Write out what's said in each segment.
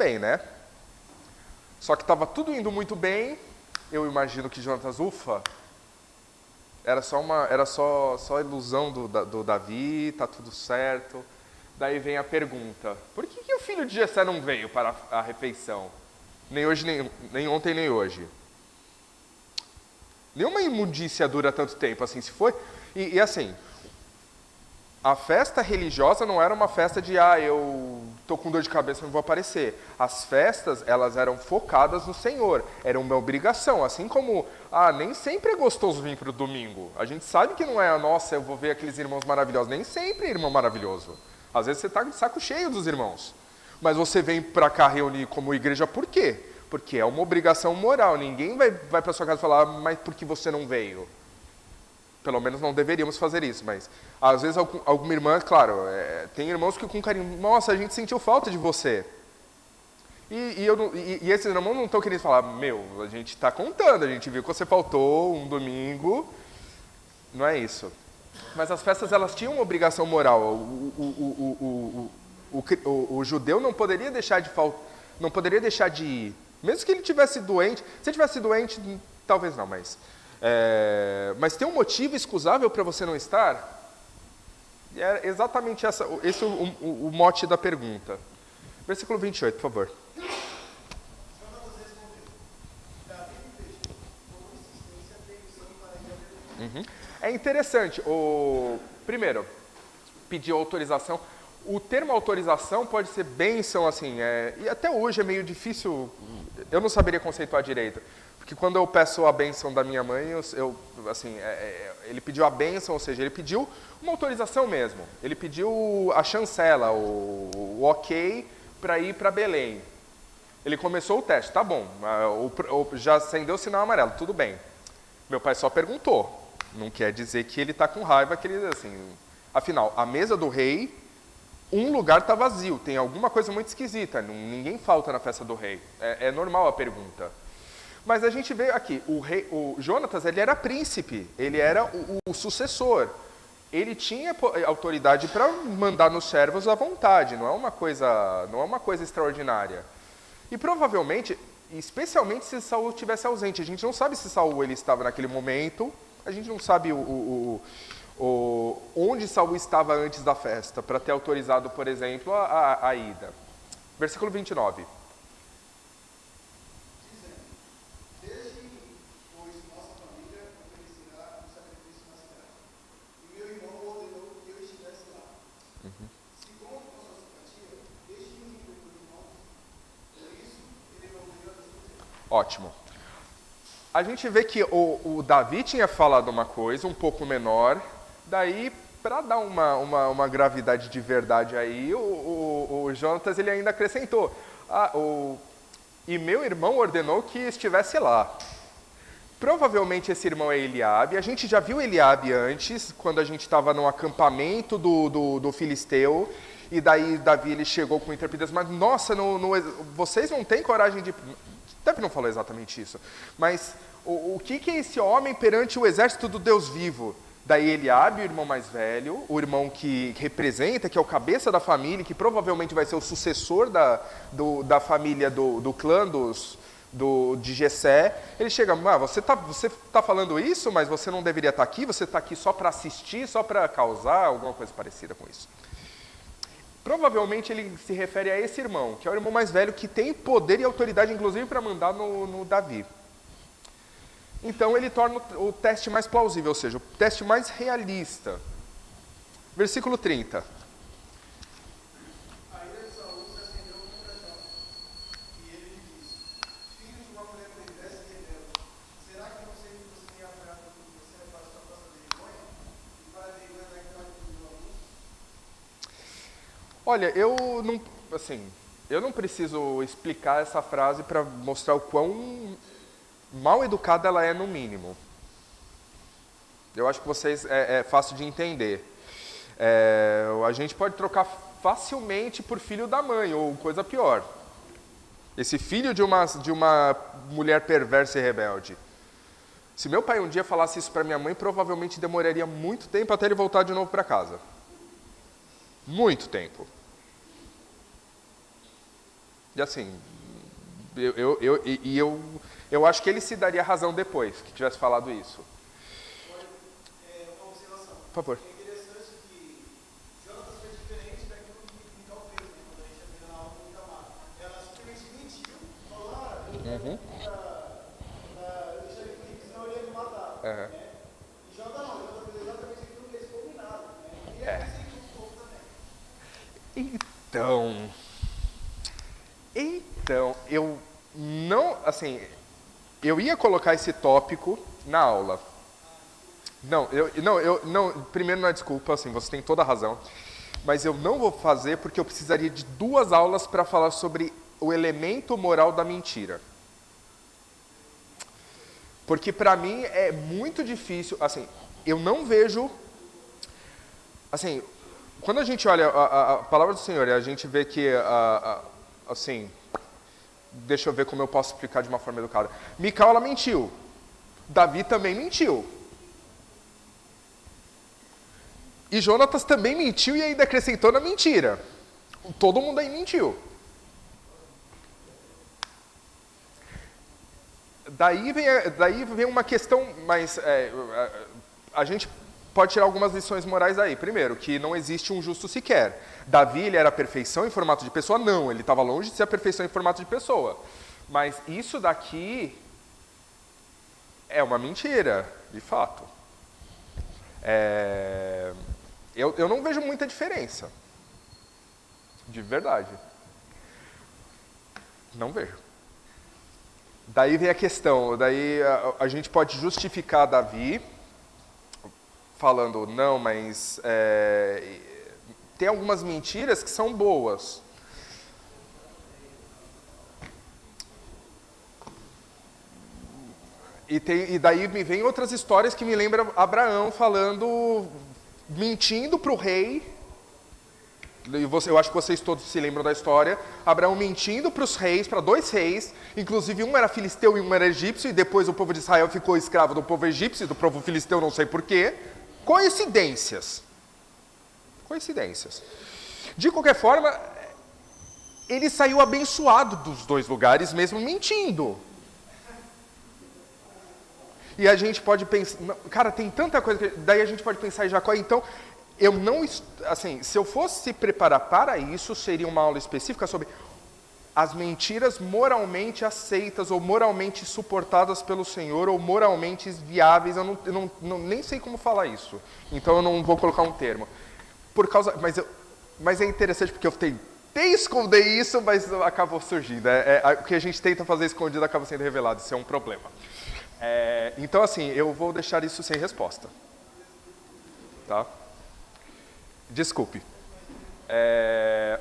bem, né? Só que estava tudo indo muito bem. Eu imagino que Jonatas, ufa, era só ilusão do Davi, tá tudo certo. Daí vem a pergunta, por que o filho de Jessé não veio para a refeição? Nem hoje, nem ontem, nem hoje. Nenhuma imundícia dura tanto tempo assim, se foi. E assim, a festa religiosa não era uma festa de, eu tô com dor de cabeça, não vou aparecer. As festas, elas eram focadas no Senhor, era uma obrigação. Assim como, nem sempre é gostoso vir para o domingo. A gente sabe que não é, nossa, eu vou ver aqueles irmãos maravilhosos. Nem sempre é irmão maravilhoso. Às vezes você está de saco cheio dos irmãos. Mas você vem para cá reunir como igreja por quê? Porque é uma obrigação moral. Ninguém vai para sua casa falar, mas por que você não veio? Pelo menos não deveríamos fazer isso, mas às vezes alguma irmã, claro, tem irmãos que com carinho, nossa, a gente sentiu falta de você. E esses irmãos não estão querendo falar, a gente está contando, a gente viu que você faltou um domingo, não é isso. Mas as festas, elas tinham uma obrigação moral. O judeu não poderia deixar de ir, mesmo que ele tivesse doente. Se ele tivesse doente, talvez não, mas tem um motivo excusável para você não estar? E é exatamente esse o mote da pergunta. Versículo 28, por favor. É interessante. Primeiro, pedir autorização. O termo autorização pode ser bênção, assim, e até hoje é meio difícil, eu não saberia conceituar direito. Porque quando eu peço a bênção da minha mãe, ele pediu a bênção, ou seja, ele pediu uma autorização mesmo. Ele pediu a chancela, o ok para ir para Belém. Ele começou o teste, tá bom, já acendeu o sinal amarelo, tudo bem. Meu pai só perguntou. Não quer dizer que ele está com raiva, que ele, assim... Afinal, a mesa do rei, um lugar está vazio, tem alguma coisa muito esquisita, ninguém falta na festa do rei. É normal a pergunta. Mas a gente vê aqui, o Jonatas, ele era príncipe, ele era o sucessor. Ele tinha autoridade para mandar nos servos à vontade, não é uma coisa extraordinária. E provavelmente, especialmente se Saul estivesse ausente, a gente não sabe se Saul ele estava naquele momento, a gente não sabe onde Saul estava antes da festa, para ter autorizado, por exemplo, a ida. Versículo 29. Ótimo. A gente vê que o Davi tinha falado uma coisa um pouco menor, daí, para dar uma gravidade de verdade aí, o Jonatas ele ainda acrescentou, e meu irmão ordenou que estivesse lá. Provavelmente esse irmão é Eliabe, a gente já viu Eliabe antes, quando a gente estava no acampamento do Filisteu, e daí Davi ele chegou com intrépidas, mas nossa, vocês não têm coragem de... Davi não falou exatamente isso, mas o que é esse homem perante o exército do Deus vivo? Daí Eliabe, o irmão mais velho, o irmão que representa, que é o cabeça da família, que provavelmente vai ser o sucessor da família do clã de Jessé, ele chega, você tá falando isso, mas você não deveria estar aqui, você está aqui só para assistir, só para causar, alguma coisa parecida com isso. Provavelmente ele se refere a esse irmão, que é o irmão mais velho, que tem poder e autoridade, inclusive, para mandar no Davi. Então ele torna o teste mais plausível, ou seja, o teste mais realista. Versículo 30. Olha, eu não preciso explicar essa frase para mostrar o quão mal educada ela é no mínimo. Eu acho que é fácil de entender. A gente pode trocar facilmente por filho da mãe, ou coisa pior. Esse filho de uma mulher perversa e rebelde. Se meu pai um dia falasse isso para minha mãe, provavelmente demoraria muito tempo até ele voltar de novo para casa. Muito tempo. E assim, eu acho que ele se daria razão depois, que tivesse falado isso. Uma observação. Por favor. É interessante que Jonatas foi diferente daquilo que Mical fez, né? Quando a gente aprendeu na aula com Itamar. Ela simplesmente mentiu, falou, eu deixei ele feliz, senão eu ia me matar. Né? E Jonatas não, Jonatas fez exatamente aquilo que eles combinaram. Né? E é isso um pouco também. Então, eu não, assim, eu ia colocar esse tópico na aula. Primeiro não é desculpa, assim, você tem toda a razão, mas eu não vou fazer porque eu precisaria de 2 aulas para falar sobre o elemento moral da mentira. Porque para mim é muito difícil, assim, eu não vejo, assim, quando a gente olha a palavra do Senhor e a gente vê que, assim, deixa eu ver como eu posso explicar de uma forma educada. Mical, ela mentiu. Davi também mentiu. E Jonatas também mentiu e ainda acrescentou na mentira. Todo mundo aí mentiu. Daí vem uma questão, mas a gente pode tirar algumas lições morais aí. Primeiro, que não existe um justo sequer. Davi, ele era a perfeição em formato de pessoa? Não, ele estava longe de ser a perfeição em formato de pessoa. Mas isso daqui é uma mentira, de fato. Eu não vejo muita diferença. De verdade. Não vejo. Daí vem a questão, daí a gente pode justificar Davi falando, não, mas tem algumas mentiras que são boas. E daí me vem outras histórias que me lembram Abraão falando, mentindo para o rei. Eu acho que vocês todos se lembram da história. Abraão mentindo para os reis, para 2 reis, inclusive um era filisteu e um era egípcio, e depois o povo de Israel ficou escravo do povo egípcio e do povo filisteu, não sei porquê. Coincidências. De qualquer forma, ele saiu abençoado dos 2 lugares, mesmo mentindo. E a gente pode pensar, cara, tem tanta coisa, daí a gente pode pensar em Jacó, então, eu não, assim, se eu fosse se preparar para isso, seria uma aula específica sobre as mentiras moralmente aceitas ou moralmente suportadas pelo Senhor ou moralmente viáveis, eu nem sei como falar isso, então eu não vou colocar um termo. Mas é interessante porque eu tentei esconder isso, mas acabou surgindo. O que a gente tenta fazer escondido acaba sendo revelado, isso é um problema. Então, assim, eu vou deixar isso sem resposta. Tá? Desculpe.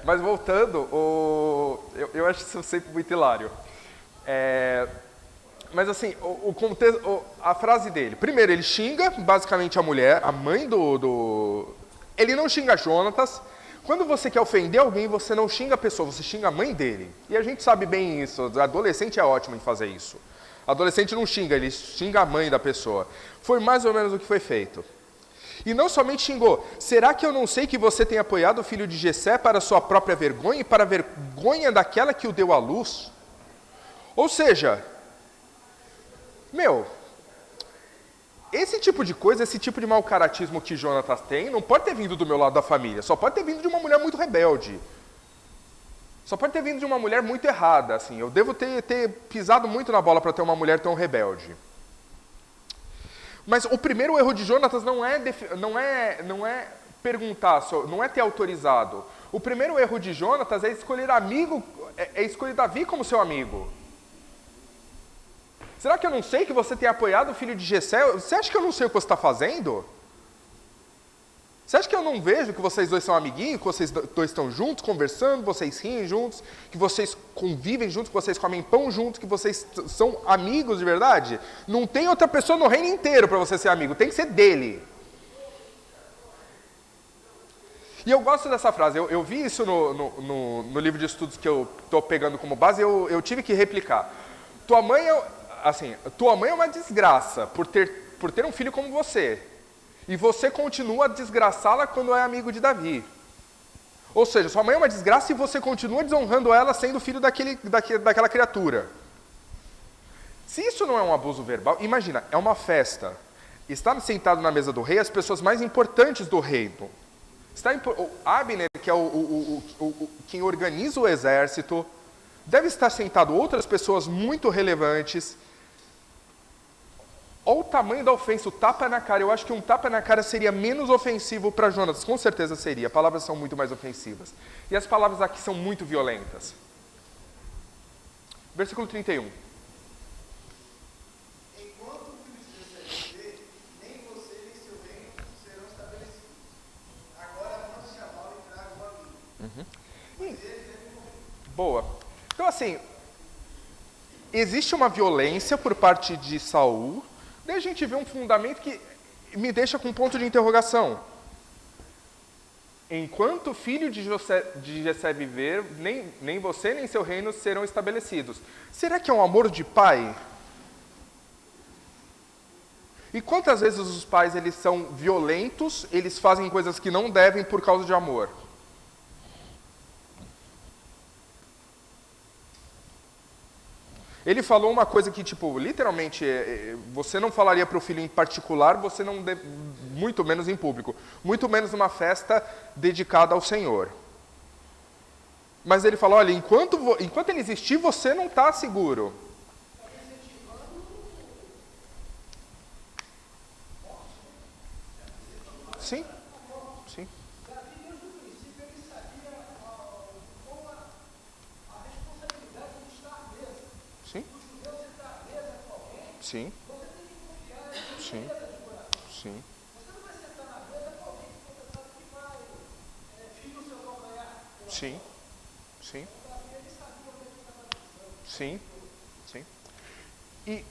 Mas voltando, eu acho isso sempre muito hilário. Mas assim, o contexto, a frase dele. Primeiro, ele xinga basicamente a mulher, a mãe do... Ele não xinga Jonatas. Quando você quer ofender alguém, você não xinga a pessoa, você xinga a mãe dele. E a gente sabe bem isso, adolescente é ótimo em fazer isso. Adolescente não xinga, ele xinga a mãe da pessoa. Foi mais ou menos o que foi feito. E não somente xingou, será que eu não sei que você tem apoiado o filho de Jessé para a sua própria vergonha e para a vergonha daquela que o deu à luz? Ou seja, esse tipo de coisa, esse tipo de mau caratismo que Jonatas tem, não pode ter vindo do meu lado da família, só pode ter vindo de uma mulher muito rebelde. Só pode ter vindo de uma mulher muito errada, assim. Eu devo ter pisado muito na bola para ter uma mulher tão rebelde. Mas o primeiro erro de Jonatas não é perguntar, não é ter autorizado. O primeiro erro de Jonatas é escolher escolher Davi como seu amigo. Será que eu não sei que você tem apoiado o filho de Jessé? Você acha que eu não sei o que você está fazendo? Você acha que eu não vejo que vocês dois são amiguinhos, que vocês dois estão juntos, conversando, vocês riem juntos, que vocês convivem juntos, que vocês comem pão juntos, que vocês são amigos de verdade? Não tem outra pessoa no reino inteiro para você ser amigo, tem que ser dele. E eu gosto dessa frase, eu vi isso no livro de estudos que eu estou pegando como base, eu tive que replicar. Tua mãe é uma desgraça por ter um filho como você. E você continua a desgraçá-la quando é amigo de Davi. Ou seja, sua mãe é uma desgraça e você continua desonrando ela sendo filho daquela criatura. Se isso não é um abuso verbal, imagina, é uma festa. Está sentado na mesa do rei as pessoas mais importantes do reino. O Abner, que é quem organiza o exército, deve estar sentado outras pessoas muito relevantes. Olha o tamanho da ofensa, o tapa na cara. Eu acho que um tapa na cara seria menos ofensivo para Jonatas. Com certeza seria. Palavras são muito mais ofensivas. E as palavras aqui são muito violentas. Versículo 31. Enquanto o filho de Jessé viver, nem você nem seu reino serão estabelecidos. Agora manda chamá-lo e traga-o a mim. Pois eles devem morrer. Boa. Então, assim, existe uma violência por parte de Saul. Daí a gente vê um fundamento que me deixa com um ponto de interrogação. Enquanto o filho de Jessé viver, nem você nem seu reino serão estabelecidos. Será que é um amor de pai? E quantas vezes os pais eles são violentos, eles fazem coisas que não devem por causa de amor? Ele falou uma coisa que, tipo, literalmente, você não falaria para o filho em particular, você não muito menos em público, muito menos numa festa dedicada ao Senhor. Mas ele falou, olha, enquanto ele existir, você não está seguro. Sim, sim. Sim. Sim. Sim. Sim. Sim. Sim. Sim. E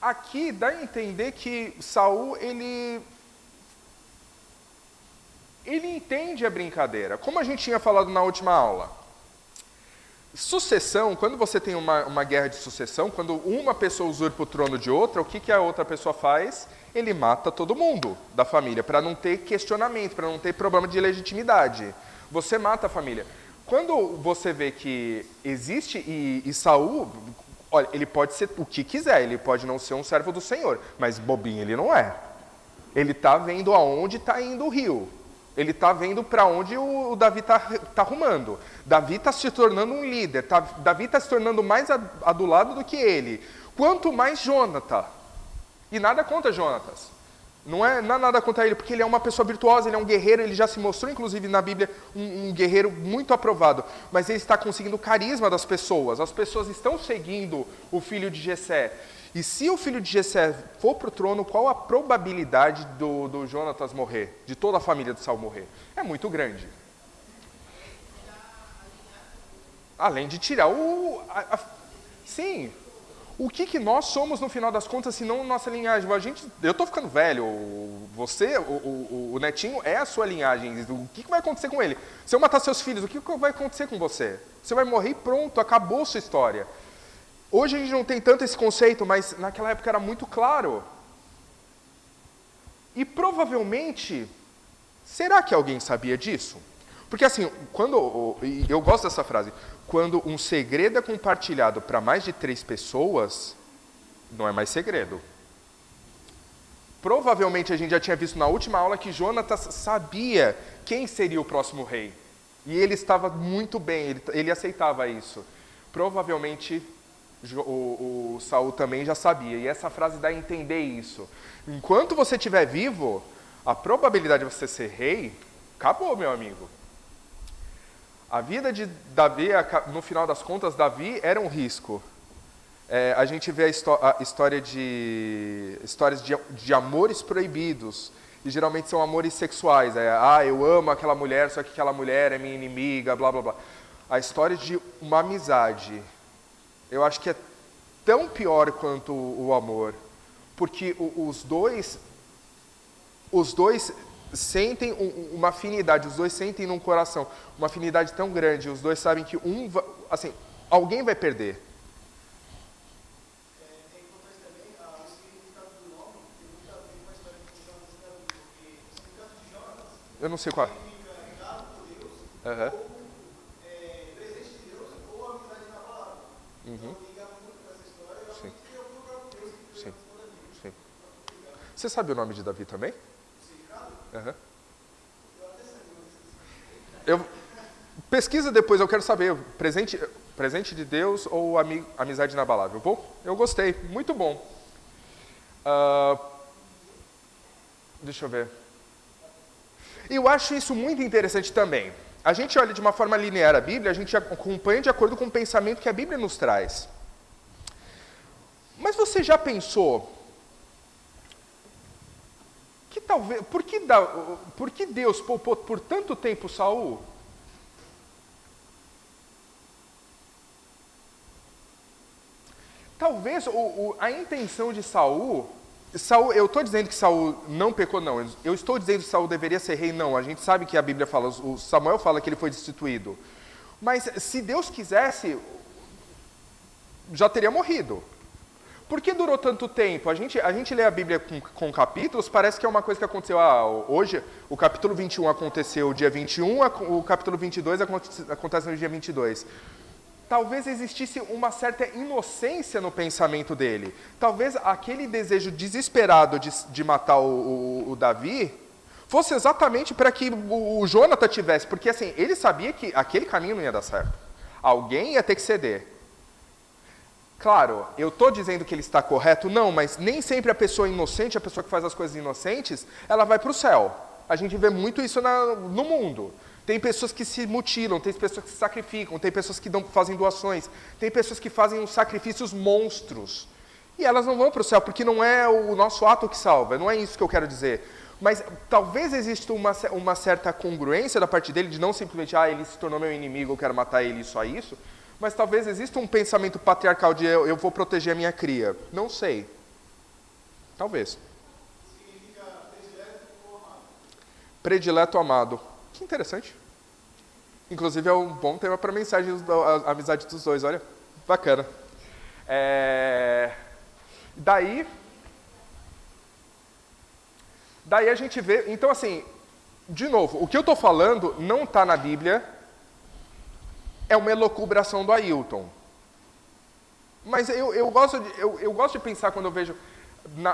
aqui dá a entender que Saul, ele entende a brincadeira. Como a gente tinha falado na última aula. Sucessão, quando você tem uma guerra de sucessão, quando uma pessoa usurpa o trono de outra, o que a outra pessoa faz? Ele mata todo mundo da família, para não ter questionamento, para não ter problema de legitimidade. Você mata a família. Quando você vê que existe, e Saul, olha, ele pode ser o que quiser, ele pode não ser um servo do Senhor, mas bobinho ele não é. Ele está vendo aonde está indo o rio. Ele está vendo para onde o Davi está rumando. Davi está se tornando um líder. Davi está se tornando mais adulado do que ele. Quanto mais Jonatas. E nada contra Jonatas. Não é nada contra ele, porque ele é uma pessoa virtuosa, ele é um guerreiro, ele já se mostrou, inclusive, na Bíblia, um guerreiro muito aprovado. Mas ele está conseguindo o carisma das pessoas. As pessoas estão seguindo o filho de Jessé. E se o filho de Jessé for para o trono, qual a probabilidade do Jonatas morrer? De toda a família de Saul morrer? É muito grande. Além de tirar sim. O que nós somos, no final das contas, se não nossa linhagem? Eu estou ficando velho. Você, o netinho, é a sua linhagem. O que vai acontecer com ele? Se eu matar seus filhos, o que vai acontecer com você? Você vai morrer e pronto, acabou sua história. Hoje a gente não tem tanto esse conceito, mas naquela época era muito claro. E provavelmente, será que alguém sabia disso? Porque assim, eu gosto dessa frase, quando um segredo é compartilhado para mais de 3 pessoas, não é mais segredo. Provavelmente a gente já tinha visto na última aula que Jonatas sabia quem seria o próximo rei. E ele estava muito bem, ele aceitava isso. Provavelmente o Saul também já sabia, e essa frase dá a entender isso. Enquanto você estiver vivo, a probabilidade de você ser rei, acabou, meu amigo. A vida de Davi, no final das contas, Davi era um risco. A gente vê histórias de amores proibidos, e geralmente são amores sexuais. Eu amo aquela mulher, só que aquela mulher é minha inimiga, blá, blá, blá. A história de uma amizade, eu acho que é tão pior quanto o amor, porque os dois sentem uma afinidade, os dois sentem num coração uma afinidade tão grande, os dois sabem que alguém vai perder. É importante também o significado do nome, tem muito a ver com a história de Jonas e Davi, porque o significado de Jonas Eu não sei qual. significa enviado por Deus, Aham. Presente de Deus ou amizade inabalável. Uhum. Então, liga muito com essa história. Eu Sim. acredito que eu vou para Deus que Sim. responda a mim. Sim. Você sabe o nome de Davi também? Aham. Pesquisa depois, eu quero saber. Presente de Deus ou amizade inabalável? Bom, eu gostei. Muito bom. Deixa eu ver. Eu acho isso muito interessante também. A gente olha de uma forma linear a Bíblia, a gente acompanha de acordo com o pensamento que a Bíblia nos traz. Mas você já pensou que talvez... Por que Deus poupou por tanto tempo Saul? Talvez a intenção de Saul, eu estou dizendo que Saul não pecou, não. Eu estou dizendo que Saul deveria ser rei, não. A gente sabe que a Bíblia fala, o Samuel fala que ele foi destituído. Mas se Deus quisesse, já teria morrido. Por que durou tanto tempo? A gente lê a Bíblia com capítulos, parece que é uma coisa que aconteceu. Hoje, o capítulo 21 aconteceu dia 21, o capítulo 22 acontece no dia 22. Talvez existisse uma certa inocência no pensamento dele. Talvez aquele desejo desesperado de matar o Davi fosse exatamente para que o Jonathan tivesse. Porque assim, ele sabia que aquele caminho não ia dar certo. Alguém ia ter que ceder. Claro, eu estou dizendo que ele está correto? Não, mas nem sempre a pessoa inocente, a pessoa que faz as coisas inocentes, ela vai para o céu. A gente vê muito isso no mundo. Tem pessoas que se mutilam, tem pessoas que se sacrificam, tem pessoas que fazem doações, tem pessoas que fazem uns sacrifícios monstros. E elas não vão para o céu, porque não é o nosso ato que salva, não é isso que eu quero dizer. Mas talvez exista uma certa congruência da parte dele, de não simplesmente, ele se tornou meu inimigo, eu quero matar ele, só isso. Mas talvez exista um pensamento patriarcal de eu vou proteger a minha cria. Não sei. Talvez. Significa predileto ou amado. Predileto amado. Que interessante. Inclusive é um bom tema para mensagem da amizade dos dois, olha. Bacana. Daí a gente vê... Então, assim, de novo, o que eu estou falando não está na Bíblia, é uma elucubração do Ailton. Mas eu gosto de pensar quando eu vejo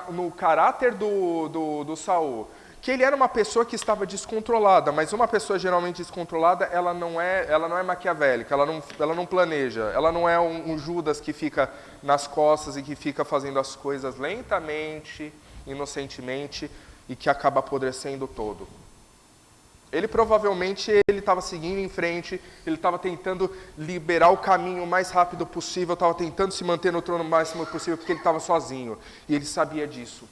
no caráter do Saul, que ele era uma pessoa que estava descontrolada, mas uma pessoa geralmente descontrolada, ela não é maquiavélica, ela não planeja, ela não é um Judas que fica nas costas e que fica fazendo as coisas lentamente, inocentemente, e que acaba apodrecendo todo. Ele provavelmente estava seguindo em frente, ele estava tentando liberar o caminho o mais rápido possível, estava tentando se manter no trono o máximo possível, porque ele estava sozinho, e ele sabia disso.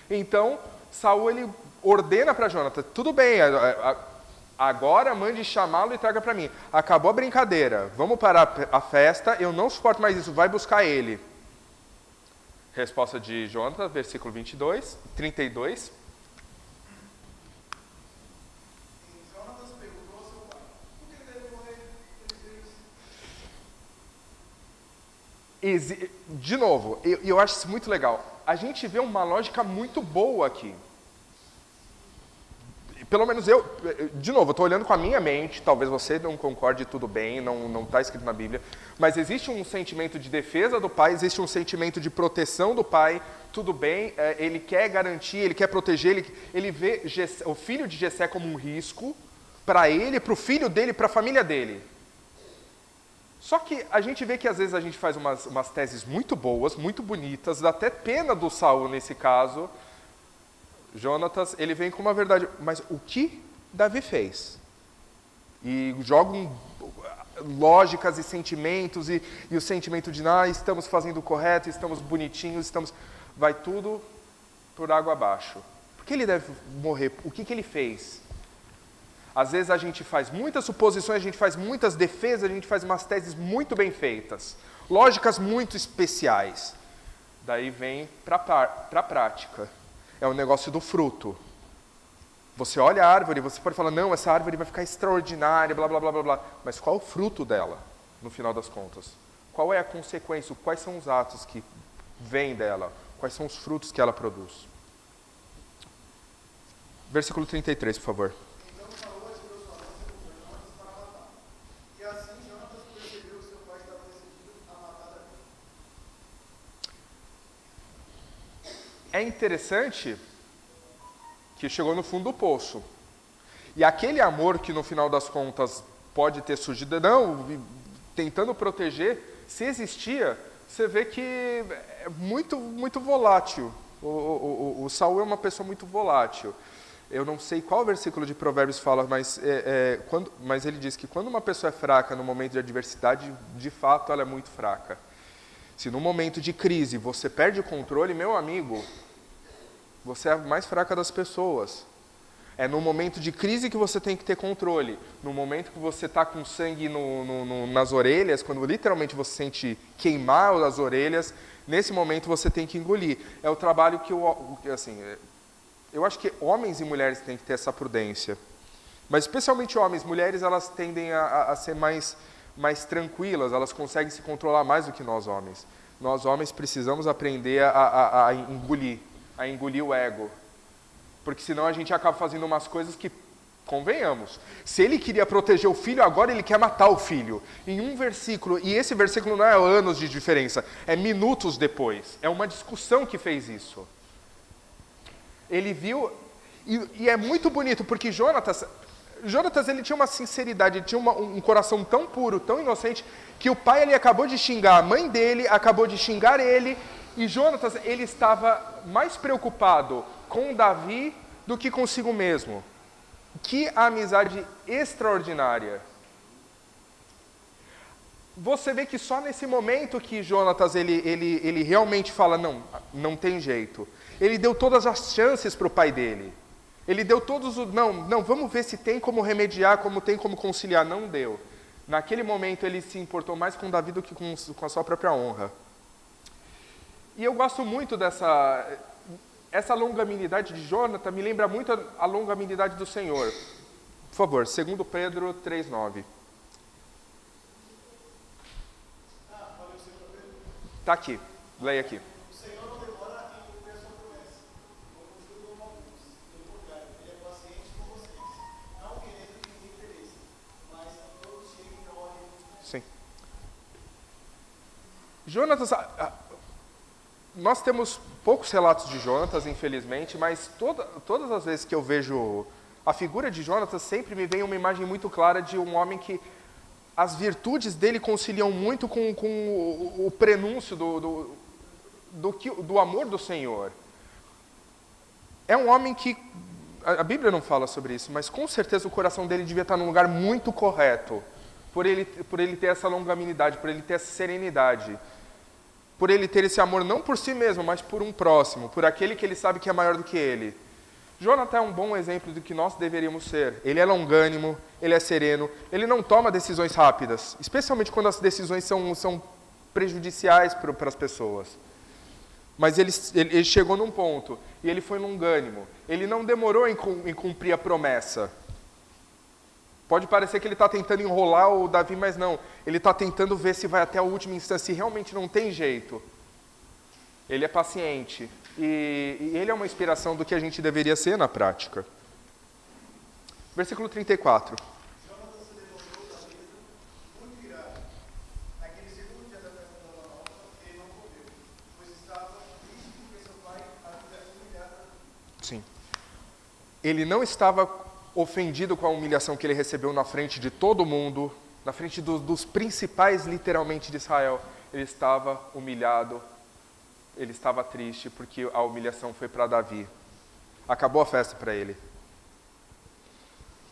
Então, Saul ele ordena para Jonathan, tudo bem, agora mande chamá-lo e traga para mim. Acabou a brincadeira, vamos parar a festa, eu não suporto mais isso, vai buscar ele. Resposta de Jonathan, versículo 32. Jonatas perguntou ao seu pai: por que ele deve morrer? De novo, eu acho isso muito legal. A gente vê uma lógica muito boa aqui. Pelo menos eu estou olhando com a minha mente, talvez você não concorde, tudo bem, não está escrito na Bíblia, mas existe um sentimento de defesa do pai, existe um sentimento de proteção do pai, tudo bem, ele quer garantir, ele quer proteger, ele vê o filho de Jessé como um risco para ele, para o filho dele, para a família dele. Só que a gente vê que às vezes a gente faz umas teses muito boas, muito bonitas, dá até pena do Saul nesse caso. Jonatas, ele vem com uma verdade, mas o que Davi fez? E jogam lógicas e sentimentos, e o sentimento de, estamos fazendo o correto, estamos bonitinhos, vai tudo por água abaixo. Por que ele deve morrer? O que ele fez? Às vezes a gente faz muitas suposições, a gente faz muitas defesas, a gente faz umas teses muito bem feitas, lógicas muito especiais. Daí vem para a prática. É o negócio do fruto. Você olha a árvore, você pode falar, não, essa árvore vai ficar extraordinária, blá, blá, blá, blá, blá. Mas qual é o fruto dela, no final das contas? Qual é a consequência? Quais são os atos que vêm dela? Quais são os frutos que ela produz? Versículo 33, por favor. Então falou a Deus sua mão, é interessante que chegou no fundo do poço. E aquele amor que no final das contas pode ter surgido, tentando proteger, se existia, você vê que é muito, muito volátil. O Saul é uma pessoa muito volátil. Eu não sei qual versículo de Provérbios fala, mas ele diz que quando uma pessoa é fraca no momento de adversidade, de fato ela é muito fraca. Se no momento de crise você perde o controle, meu amigo, você é a mais fraca das pessoas. É no momento de crise que você tem que ter controle. No momento que você está com sangue nas orelhas, quando literalmente você sente queimar as orelhas, nesse momento você tem que engolir. É o trabalho que eu acho que homens e mulheres têm que ter essa prudência. Mas especialmente homens, mulheres elas tendem a ser mais tranquilas, elas conseguem se controlar mais do que nós homens. Nós homens precisamos aprender a engolir o ego. Porque senão a gente acaba fazendo umas coisas que, convenhamos, se ele queria proteger o filho, agora ele quer matar o filho. Em um versículo, e esse versículo não é anos de diferença, é minutos depois. É uma discussão que fez isso. Ele viu, e é muito bonito, porque Jonatas ele tinha uma sinceridade, ele tinha um coração tão puro, tão inocente, que o pai ele acabou de xingar a mãe dele, acabou de xingar ele, e Jonatas ele estava mais preocupado com Davi do que consigo mesmo. Que amizade extraordinária. Você vê que só nesse momento que Jonatas ele realmente fala, não tem jeito. Ele deu todas as chances para o pai dele. Ele deu todos os... Não, vamos ver se tem como remediar, como tem como conciliar. Não deu. Naquele momento ele se importou mais com Davi do que com a sua própria honra. E eu gosto muito essa longanimidade de Jonathan me lembra muito a longanimidade do Senhor. Por favor, 2 Pedro 3,9. Está aqui, leia aqui. O Senhor não demora em cumprir a sua promessa, como julgam alguns. Pelo contrário, Ele é paciente com vocês, não querendo que ninguém pereça, mas que todos cheguem ao arrependimento. Sim. Jonatas, nós temos poucos relatos de Jonatas, infelizmente, mas todas as vezes que eu vejo a figura de Jonatas, sempre me vem uma imagem muito clara de um homem que as virtudes dele conciliam muito com o prenúncio do amor do Senhor. É um homem que, a Bíblia não fala sobre isso, mas com certeza o coração dele devia estar num lugar muito correto, por ele ter essa longanimidade, por ele ter essa serenidade, por ele ter esse amor não por si mesmo, mas por um próximo, por aquele que ele sabe que é maior do que ele. Jonathan é um bom exemplo do que nós deveríamos ser. Ele é longânimo, ele é sereno, ele não toma decisões rápidas, especialmente quando as decisões são prejudiciais para as pessoas. Mas ele chegou num ponto, e ele foi longânimo. Ele não demorou em cumprir a promessa. Pode parecer que ele está tentando enrolar o Davi, mas não. Ele está tentando ver se vai até a última instância, se realmente não tem jeito. Ele é paciente. E ele é uma inspiração do que a gente deveria ser na prática. Versículo 34. Jonathan se levantou da mesa, muito irado. Naquele segundo dia da festa da nova, ele não comeu, pois estava triste porque seu pai havia humilhado. Sim. Ele não estava ofendido com a humilhação que ele recebeu na frente de todo mundo, na frente dos principais, literalmente, de Israel. Ele estava humilhado. Ele estava triste porque a humilhação foi para Davi. Acabou a festa para ele.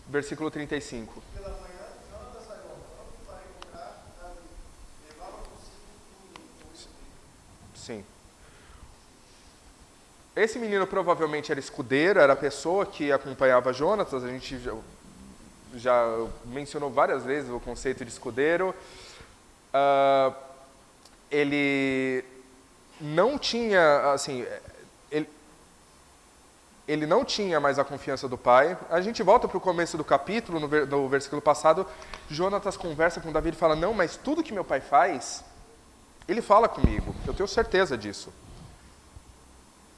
Versículo 35. Pela manhã, Jonathan saiu ao campo para encontrar Davi. Levava consigo um menino. Sim. Esse menino provavelmente era escudeiro, era a pessoa que acompanhava Jonatas. A gente já mencionou várias vezes o conceito de escudeiro. Ele não tinha, assim, ele não tinha mais a confiança do pai. A gente volta para o começo do capítulo, no versículo passado, Jonatas conversa com Davi e fala, não, mas tudo que meu pai faz, ele fala comigo, eu tenho certeza disso.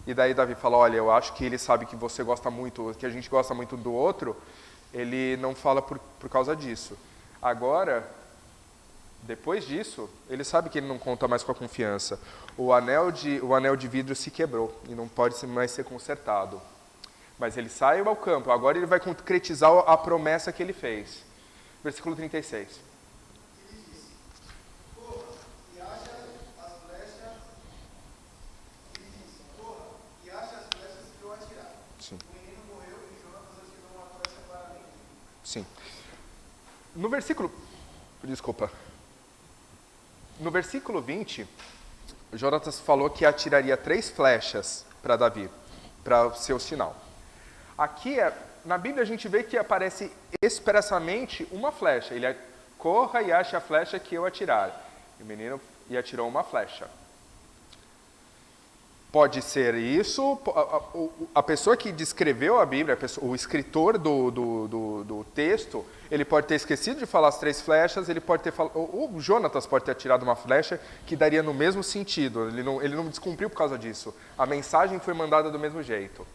E daí Davi fala, olha, eu acho que ele sabe que você gosta muito, que a gente gosta muito do outro, ele não fala por causa disso. Agora, Depois disso, ele sabe que ele não conta mais com a confiança. O anel de vidro se quebrou e não pode mais ser consertado. Mas ele sai ao campo. Agora ele vai concretizar a promessa que ele fez. Versículo 36. Ele disse: corra e acha as flechas. Ele disse: corra e acha as flechas que eu atirar. Sim. O menino morreu e Jonatas atirou uma flecha para mim. Sim. No versículo... Desculpa. No versículo 20, Jonatas falou que atiraria 3 flechas para Davi, para o seu sinal. Aqui, na Bíblia, a gente vê que aparece expressamente uma flecha. Ele corra e ache a flecha que eu atirar. E o menino atirou uma flecha. Pode ser isso, a pessoa que descreveu a Bíblia, o escritor do texto, ele pode ter esquecido de falar as 3 flechas, ele pode ter falado, o Jonatas pode ter atirado uma flecha que daria no mesmo sentido, ele não descumpriu por causa disso. A mensagem foi mandada do mesmo jeito.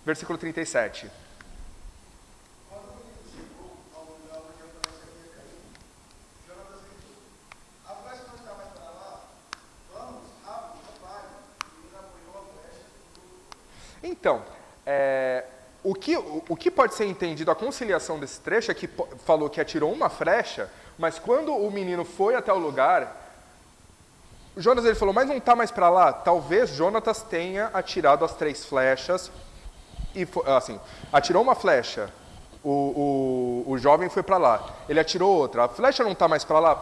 Versículo 37. Quando o menino chegou ao lugar onde a flecha havia caído, Jonatas gritou: a flecha não está mais para lá? Vamos, rápido, repare. O menino apoiou a flecha e Então, o que pode ser entendido, a conciliação desse trecho é que falou que atirou uma flecha, mas quando o menino foi até o lugar, Jonas ele falou, mas não está mais para lá? Talvez Jonatas tenha atirado as 3 flechas, e assim, atirou uma flecha, o jovem foi para lá, ele atirou outra, a flecha não está mais para lá?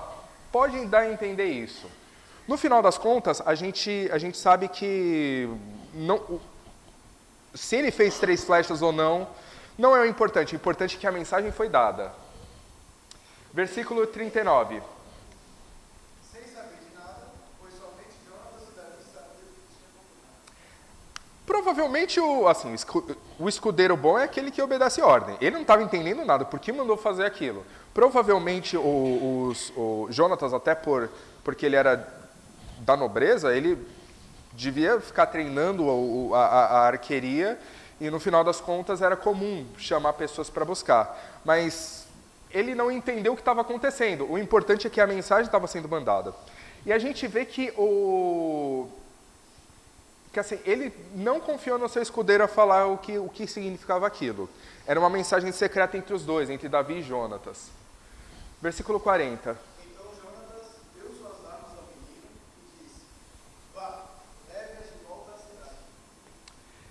Pode dar a entender isso. No final das contas, a gente sabe que se ele fez 3 flechas ou não é o importante é que a mensagem foi dada. Versículo 39. sem saber de nada, pois somente Jonatas e Davi sabiam o que tinha combinado. Provavelmente o escudeiro bom é aquele que obedece ordem. Ele não estava entendendo nada, por que mandou fazer aquilo? Provavelmente o Jonatas, até porque ele era da nobreza, ele devia ficar treinando a arqueria e no final das contas era comum chamar pessoas para buscar. Mas ele não entendeu o que estava acontecendo. O importante é que a mensagem estava sendo mandada. E a gente vê que assim, ele não confiou no seu escudeiro a falar o que significava aquilo. Era uma mensagem secreta entre os dois, entre Davi e Jonatas. Versículo 40. Então Jonatas deu suas armas ao menino e disse: vá, leve-as de volta à cidade.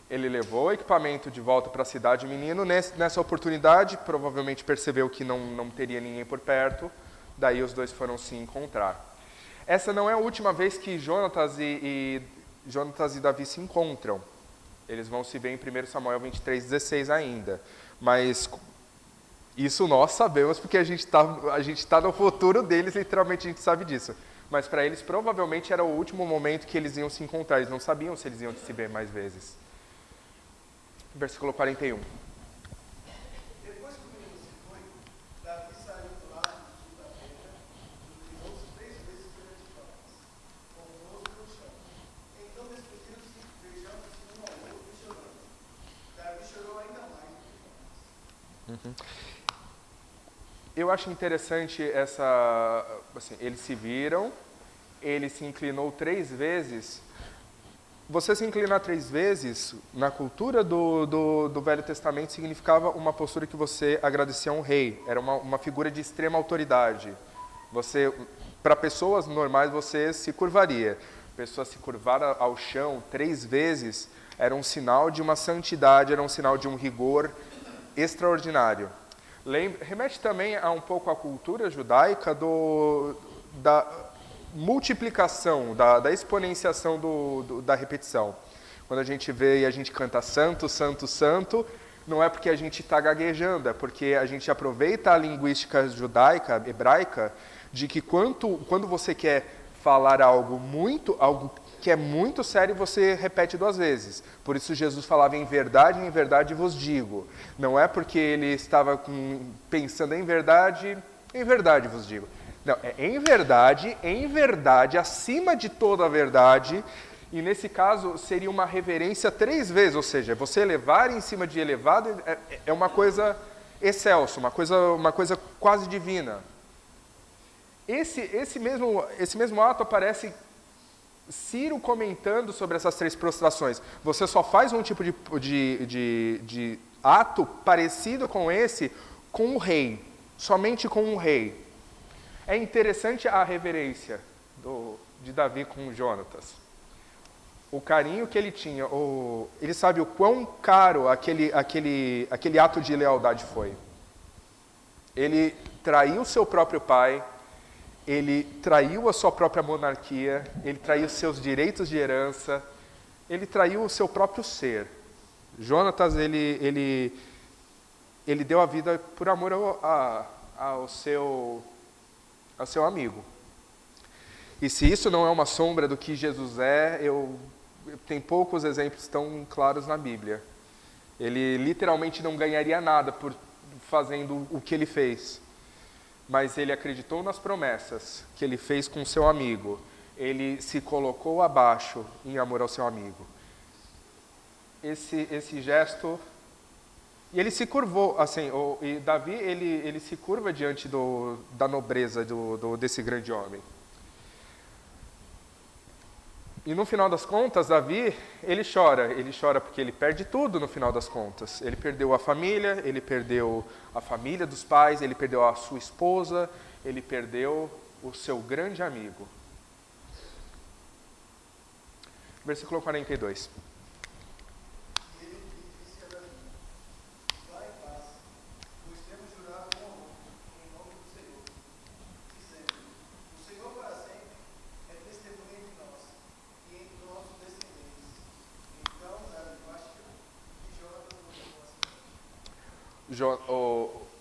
Ele levou o equipamento de volta para a cidade. O menino, nessa oportunidade, provavelmente percebeu que não teria ninguém por perto. Daí os dois foram se encontrar. Essa não é a última vez que Jonatas e Davi se encontram. Eles vão se ver em 1 Samuel 23:16 ainda. Mas isso nós sabemos porque a gente tá no futuro deles, literalmente a gente sabe disso. Mas para eles provavelmente era o último momento que eles iam se encontrar. Eles não sabiam se eles iam se ver mais vezes. Versículo 41. Depois que o menino se foi, Davi saiu do lado do sul da pedra, inclinou-se 3 vezes perante Jonatas, com o rosto no chão. Então despediram-se, beijando-se um ao outro e chorando. Davi chorou ainda mais do que Jonatas. Eu acho interessante eles se viram, ele se inclinou 3 vezes. Você se inclinar 3 vezes, na cultura do Velho Testamento, significava uma postura que você agradecia a um rei. Era uma figura de extrema autoridade. Para pessoas normais, você se curvaria. A pessoa se curvar ao chão 3 vezes era um sinal de uma santidade, era um sinal de um rigor extraordinário. Remete também a um pouco à cultura judaica da multiplicação, da exponenciação da repetição. Quando a gente vê e a gente canta santo, santo, santo, não é porque a gente está gaguejando, é porque a gente aproveita a linguística judaica, hebraica, de que quando você quer falar algo que é muito sério, você repete 2 vezes. Por isso Jesus falava em verdade vos digo. Não é porque ele estava pensando em verdade vos digo. Não, é em verdade, acima de toda a verdade, e nesse caso seria uma reverência 3 vezes, ou seja, você elevar em cima de elevado é uma coisa excelsa, uma coisa quase divina. esse mesmo ato aparece Ciro comentando sobre essas 3 prostrações. Você só faz um tipo de ato parecido com esse com o rei, somente com um rei. É interessante a reverência de Davi com Jonatas. O carinho que ele tinha, ele sabe o quão caro aquele ato de lealdade foi. Ele traiu seu próprio pai, ele traiu a sua própria monarquia, ele traiu seus direitos de herança, ele traiu o seu próprio ser. Jonatas, ele deu a vida por amor ao seu amigo. E se isso não é uma sombra do que Jesus é, tem poucos exemplos tão claros na Bíblia. Ele literalmente não ganharia nada por fazendo o que ele fez. Mas ele acreditou nas promessas que ele fez com seu amigo. Ele se colocou abaixo em amor ao seu amigo. Esse gesto... E ele se curvou, assim, e Davi, ele se curva diante da nobreza desse grande homem. E no final das contas, Davi, ele chora porque ele perde tudo no final das contas. Ele perdeu a família, ele perdeu a família dos pais, ele perdeu a sua esposa, ele perdeu o seu grande amigo. Versículo 42.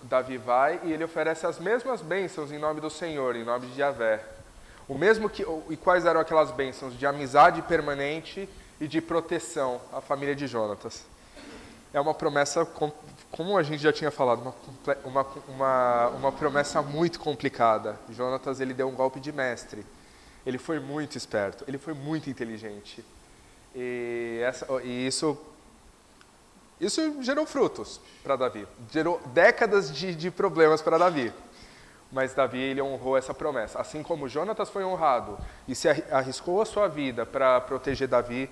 Davi vai e ele oferece as mesmas bênçãos em nome do Senhor, em nome de Yahvé. E quais eram aquelas bênçãos? De amizade permanente e de proteção à família de Jonatas. É uma promessa, como a gente já tinha falado, uma promessa muito complicada. Jonatas, ele deu um golpe de mestre. Ele foi muito esperto, ele foi muito inteligente. E isso gerou frutos para Davi. Gerou décadas de problemas para Davi. Mas Davi, ele honrou essa promessa. Assim como Jonatas foi honrado e se arriscou a sua vida para proteger Davi,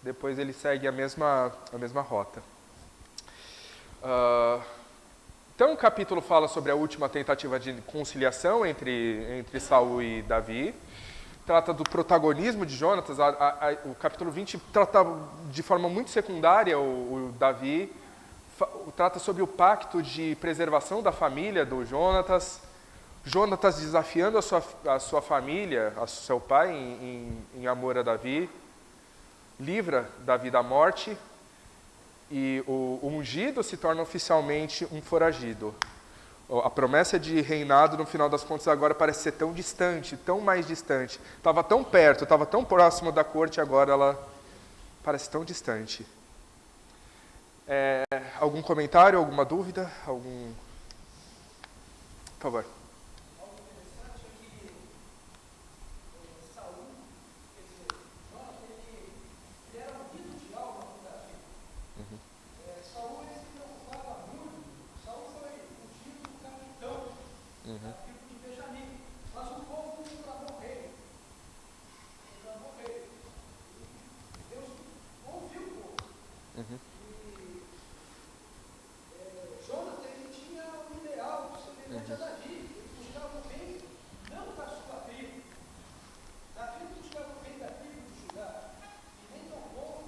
depois ele segue a mesma rota. Então o capítulo fala sobre a última tentativa de conciliação entre Saul e Davi. Trata do protagonismo de Jonatas. O capítulo 20 trata de forma muito secundária o Davi. Trata sobre o pacto de preservação da família do Jonatas. Jonatas desafiando a sua família, a seu pai, em amor a Davi. Livra Davi da morte. E o ungido se torna oficialmente um foragido. A promessa de reinado, no final das contas, agora parece ser tão distante, tão mais distante. Estava tão perto, estava tão próximo da corte, agora ela parece tão distante. Algum comentário, alguma dúvida? Por favor. Algo interessante é que Saul, quer dizer, Jonatas, ele era unido de alma com Davi. Saul, ele se preocupava muito. Saul foi ungido capitão da tribo de Benjamim, mas o povo clamou rei. Deus ouviu o povo. Jonatas, ele tinha um ideal semelhante a Davi. Ele buscava o bem não da sua tribo. Davi buscava o bem da tribo de Judá. E nem tampouco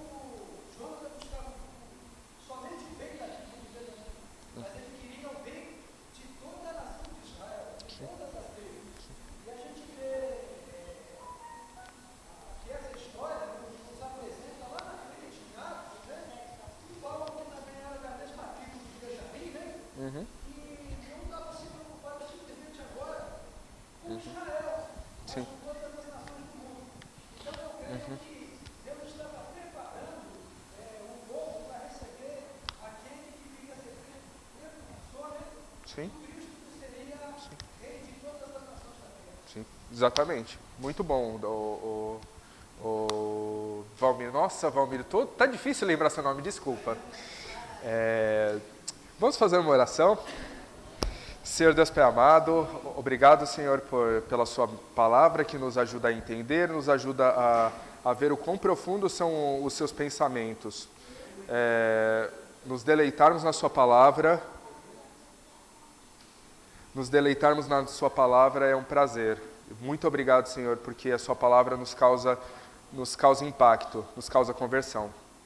Jonatas buscava somente o bem da tribo de Benjamim. Mas ele queria o bem de toda a nação de Israel, de todas as tribos. E a gente vê que essa história nos apresenta lá na frente, em Atos, né? Igual que também era da mesma tribo de Benjamim, né? E não estava se preocupado simplesmente agora com Israel, mas com todas as nações do mundo. Então eu creio que Deus estava preparando o povo para receber aquele que viria a ser precursor, né? Sim. Do Cristo que seria rei de todas as nações da terra. Sim, exatamente. Muito bom. Valmir. Nossa, Valmir, tá difícil lembrar seu nome, desculpa. Vamos fazer uma oração? Senhor Deus Pai amado, obrigado, Senhor, pela sua palavra que nos ajuda a entender, nos ajuda a ver o quão profundos são os seus pensamentos. Nos deleitarmos na sua palavra é um prazer. Muito obrigado, Senhor, porque a sua palavra nos causa impacto, nos causa conversão.